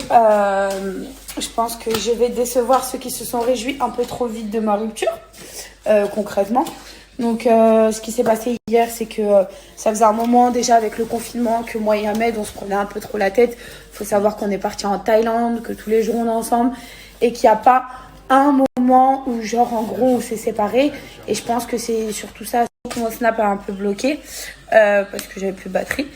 Je pense que je vais décevoir ceux qui se sont réjouis un peu trop vite de ma rupture, concrètement. Donc, ce qui s'est passé hier, c'est que ça faisait un moment déjà avec le confinement que moi et Ahmed, on se prenait un peu trop la tête. Il faut savoir qu'on est parti en Thaïlande, que tous les jours on est ensemble et qu'il n'y a pas un moment où, genre, en gros, on s'est séparés. Et je pense que c'est surtout ça que mon Snap a un peu bloqué parce que j'avais plus de batterie.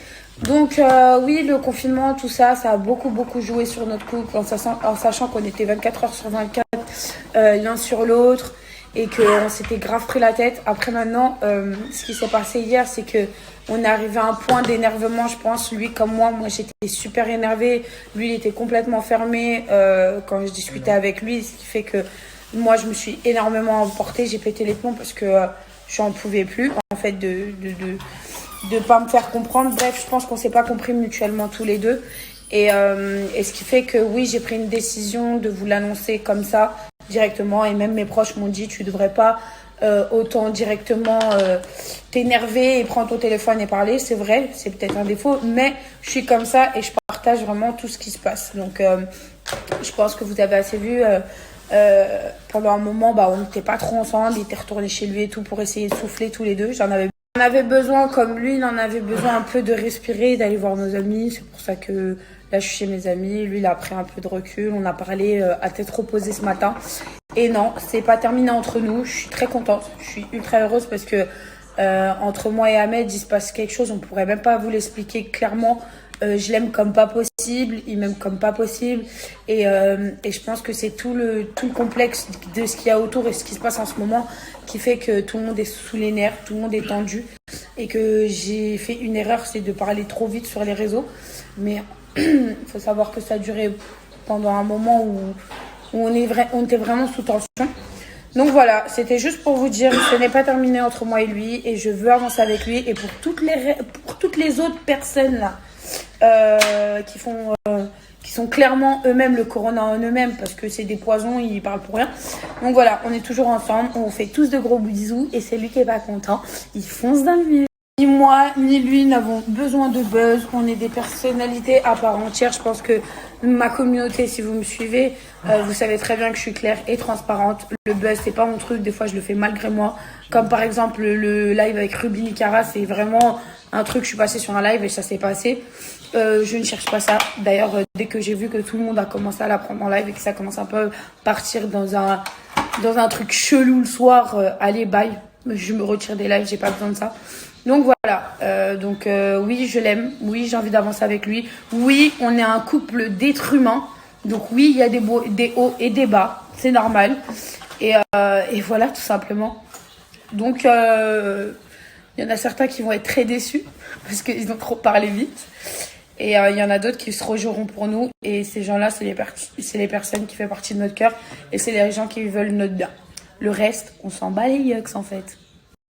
Donc, oui, le confinement, tout ça, ça a beaucoup joué sur notre couple en sachant qu'on était 24 heures sur 24 l'un sur l'autre. Et qu'on s'était grave pris la tête. Après maintenant, ce qui s'est passé hier, c'est que on est arrivé à un point d'énervement, je pense, lui comme moi. Moi, j'étais super énervée. Lui, il était complètement fermé quand je discutais avec lui. Ce qui fait que moi, je me suis énormément emportée. J'ai pété les plombs parce que j'en pouvais plus, en fait, de pas me faire comprendre. Bref, je pense qu'on s'est pas compris mutuellement tous les deux. Et ce qui fait que oui, j'ai pris une décision de vous l'annoncer comme ça directement, et même mes proches m'ont dit tu devrais pas autant directement t'énerver et prendre ton téléphone et parler. C'est vrai, c'est peut-être un défaut, mais je suis comme ça et je partage vraiment tout ce qui se passe. Donc je pense que vous avez assez vu pendant un moment, on n'était pas trop ensemble, il était retourné chez lui et tout pour essayer de souffler tous les deux. J'en avais besoin, comme lui, il en avait besoin un peu de respirer, d'aller voir nos amis. C'est pour ça que là, je suis chez mes amis. Lui, il a pris un peu de recul. On a parlé à tête reposée ce matin. Et non, c'est pas terminé entre nous. Je suis très contente. Je suis ultra heureuse parce que entre moi et Ahmed, il se passe quelque chose. On pourrait même pas vous l'expliquer clairement. Je l'aime comme pas possible, il m'aime comme pas possible. Et je pense que c'est tout le complexe de ce qu'il y a autour et ce qui se passe en ce moment qui fait que tout le monde est sous les nerfs, tout le monde est tendu. Et que j'ai fait une erreur, c'est de parler trop vite sur les réseaux. Mais il faut savoir que ça a duré pendant un moment où on était vraiment sous tension. Donc voilà, c'était juste pour vous dire, ce n'est pas terminé entre moi et lui. Et je veux avancer avec lui. Et pour toutes les autres personnes là, qui sont clairement eux-mêmes le corona en eux-mêmes parce que c'est des poisons, ils parlent pour rien. Donc voilà, on est toujours ensemble, on fait tous de gros bisous et c'est lui qui est pas content, il fonce dans le mur. Ni moi, ni lui n'avons besoin de buzz, on est des personnalités à part entière. Je pense que ma communauté, si vous me suivez, vous savez très bien que je suis claire et transparente. Le buzz, c'est pas mon truc, des fois je le fais malgré moi. Comme par exemple le live avec Ruby Nicara, c'est vraiment un truc, je suis passée sur un live et ça s'est passé. Je ne cherche pas ça. D'ailleurs, dès que j'ai vu que tout le monde a commencé à la prendre en live et que ça commence un peu partir dans un truc chelou le soir, allez, bye. Je me retire des lives, j'ai pas besoin de ça. Donc voilà, oui, je l'aime, oui, j'ai envie d'avancer avec lui, oui, on est un couple d'êtres humains, donc oui, il y a des hauts et des bas, c'est normal, et voilà, tout simplement. Donc, il y en a certains qui vont être très déçus, parce qu'ils ont trop parlé vite, et il y en a d'autres qui se rejoueront pour nous, et ces gens-là, c'est les personnes qui font partie de notre cœur, et c'est les gens qui veulent notre bien. Le reste, on s'en bat les yucks, en fait.